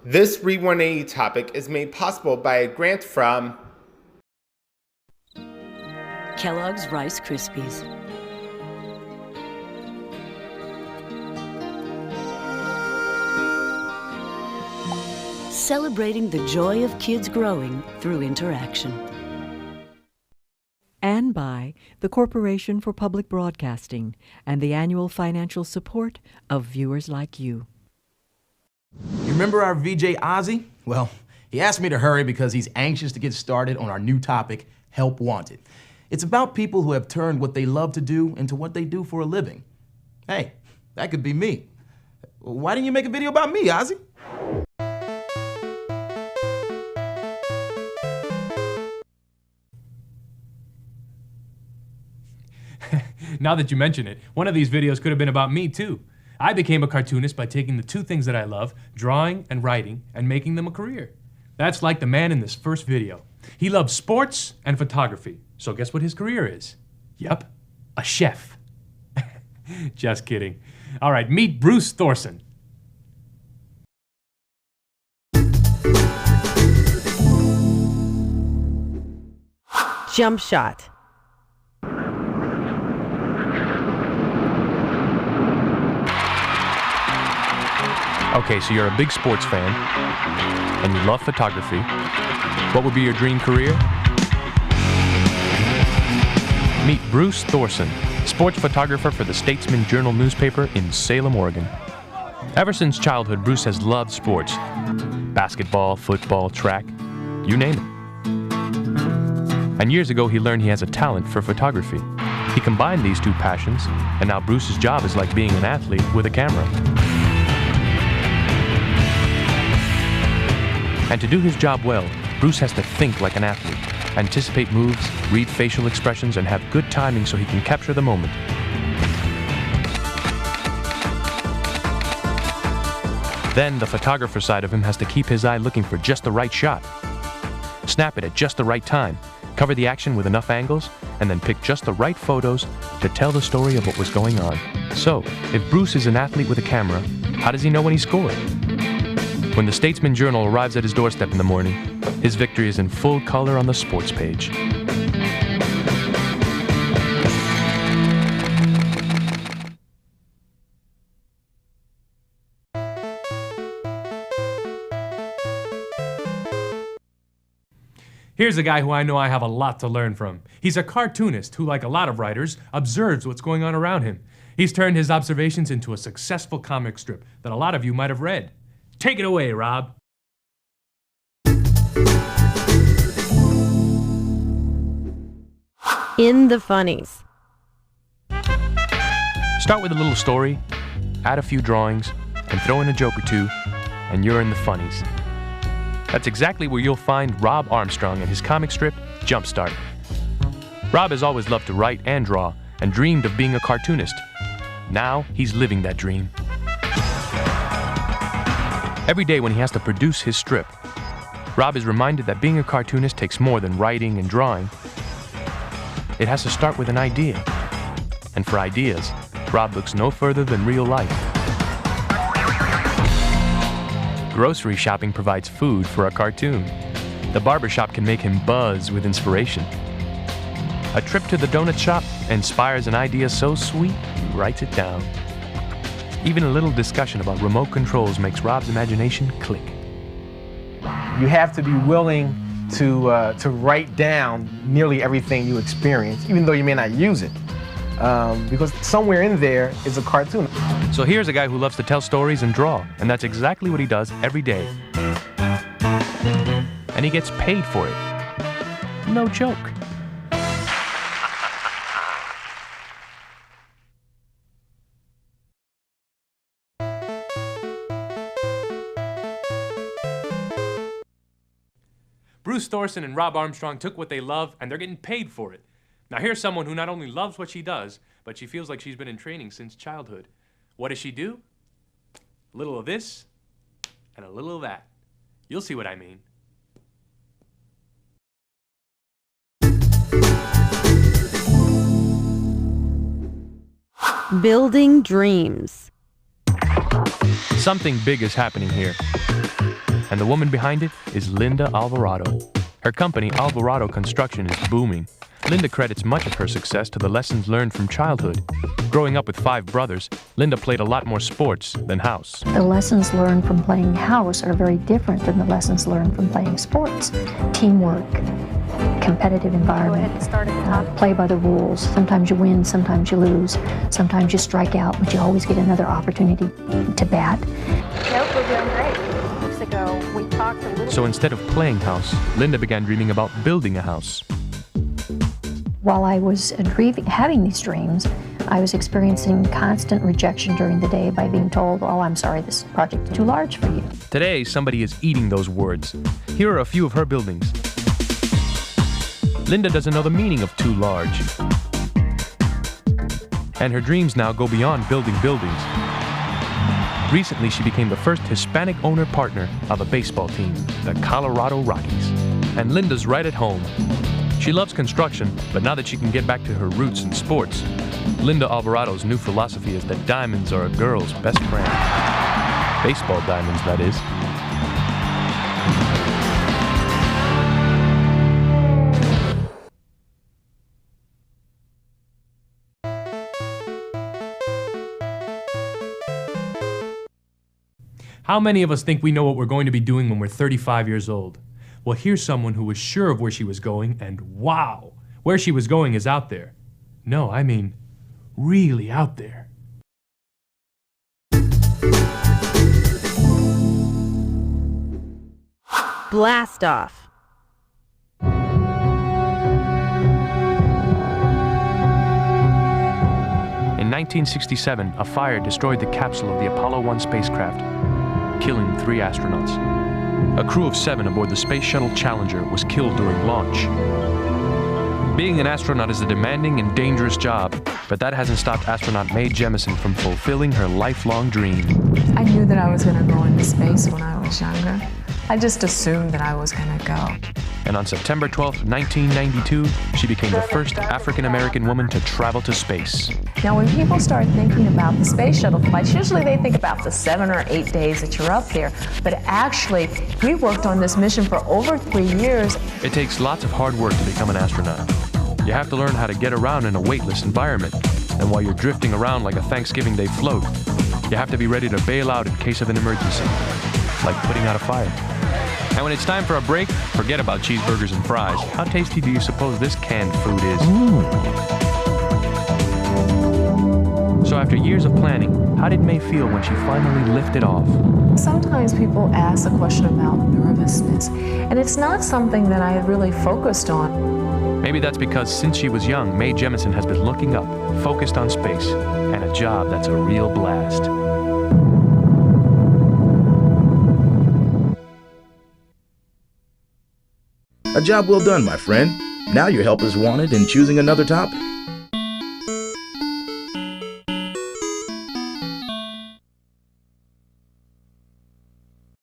This Read 180 topic is made possible by a grant from Kellogg's Rice Krispies. Celebrating the joy of kids growing through interaction. And by the Corporation for Public Broadcasting and the annual financial support of viewers like you. You remember our VJ Ozzie? Well, he asked me to hurry because he's anxious to get started on our new topic, Help Wanted. It's about people who have turned what they love to do into what they do for a living. Hey, that could be me. Why didn't you make a video about me, Ozzie? Now that you mention it, one of these videos could have been about me too. I became a cartoonist by taking the two things that I love, drawing and writing, and making them a career. That's like the man in this first video. He loves sports and photography. So guess what his career is? Yep, a chef. Just kidding. All right, meet Bruce Thorson. Jump shot. Okay, so you're a big sports fan, and you love photography. What would be your dream career? Meet Bruce Thorson, sports photographer for the Statesman Journal newspaper in Salem, Oregon. Ever since childhood, Bruce has loved sports. Basketball, football, track, you name it. And years ago, he learned he has a talent for photography. He combined these two passions, and now Bruce's job is like being an athlete with a camera. And to do his job well, Bruce has to think like an athlete, anticipate moves, read facial expressions, and have good timing so he can capture the moment. Then the photographer side of him has to keep his eye looking for just the right shot. Snap it at just the right time, cover the action with enough angles, and then pick just the right photos to tell the story of what was going on. So, if Bruce is an athlete with a camera, how does he know when he scored? When the Statesman Journal arrives at his doorstep in the morning, his victory is in full color on the sports page. Here's a guy who I know I have a lot to learn from. He's a cartoonist who, like a lot of writers, observes what's going on around him. He's turned his observations into a successful comic strip that a lot of you might have read. Take it away, Rob. In the funnies. Start with a little story, add a few drawings, and throw in a joke or two, and you're in the funnies. That's exactly where you'll find Rob Armstrong in his comic strip, Jumpstart. Rob has always loved to write and draw, and dreamed of being a cartoonist. Now he's living that dream. Every day when he has to produce his strip, Rob is reminded that being a cartoonist takes more than writing and drawing. It has to start with an idea. And for ideas, Rob looks no further than real life. Grocery shopping provides food for a cartoon. The barbershop can make him buzz with inspiration. A trip to the donut shop inspires an idea so sweet, he writes it down. Even a little discussion about remote controls makes Rob's imagination click. You have to be willing to write down nearly everything you experience, even though you may not use it, because somewhere in there is a cartoon. So here's a guy who loves to tell stories and draw, and that's exactly what he does every day. And he gets paid for it. No joke. Bruce Thorson and Rob Armstrong took what they love, and they're getting paid for it. Now here's someone who not only loves what she does, but she feels like she's been in training since childhood. What does she do? A little of this, and a little of that. You'll see what I mean. Building dreams. Something big is happening here. And the woman behind it is Linda Alvarado. Her company, Alvarado Construction, is booming. Linda credits much of her success to the lessons learned from childhood. Growing up with 5 brothers, Linda played a lot more sports than house. The lessons learned from playing house are very different than the lessons learned from playing sports. Teamwork, competitive environment, play by the rules. Sometimes you win, sometimes you lose. Sometimes you strike out, but you always get another opportunity to bat. Nope, we're doing great. Weeks ago, we talked a little. So instead of playing house, Linda began dreaming about building a house. While I was having these dreams, I was experiencing constant rejection during the day by being told, "Oh, I'm sorry, this project is too large for you." Today, somebody is eating those words. Here are a few of her buildings. Linda doesn't know the meaning of too large. And her dreams now go beyond building buildings. Recently, she became the first Hispanic owner partner of a baseball team, the Colorado Rockies. And Linda's right at home. She loves construction, but now that she can get back to her roots in sports, Linda Alvarado's new philosophy is that diamonds are a girl's best friend. Baseball diamonds, that is. How many of us think we know what we're going to be doing when we're 35 years old? Well, here's someone who was sure of where she was going, and wow, where she was going is out there. No, I mean, really out there. Blast off. In 1967, a fire destroyed the capsule of the Apollo 1 spacecraft, killing 3 astronauts. A crew of 7 aboard the Space Shuttle Challenger was killed during launch. Being an astronaut is a demanding and dangerous job, but that hasn't stopped astronaut Mae Jemison from fulfilling her lifelong dream. I knew that I was going to go into space when I was younger. I just assumed that I was going to go. And on September 12, 1992, she became the first African-American woman to travel to space. Now, when people start thinking about the space shuttle flights, usually they think about the 7 or 8 days that you're up there. But actually, we worked on this mission for over 3 years. It takes lots of hard work to become an astronaut. You have to learn how to get around in a weightless environment. And while you're drifting around like a Thanksgiving Day float, you have to be ready to bail out in case of an emergency, like putting out a fire. And when it's time for a break, forget about cheeseburgers and fries. How tasty do you suppose this canned food is? So after years of planning, how did Mae feel when she finally lifted off? Sometimes people ask the question about nervousness, and it's not something that I had really focused on. Maybe that's because since she was young, Mae Jemison has been looking up, focused on space, and a job that's a real blast. A job well done, my friend. Now your help is wanted in choosing another topic.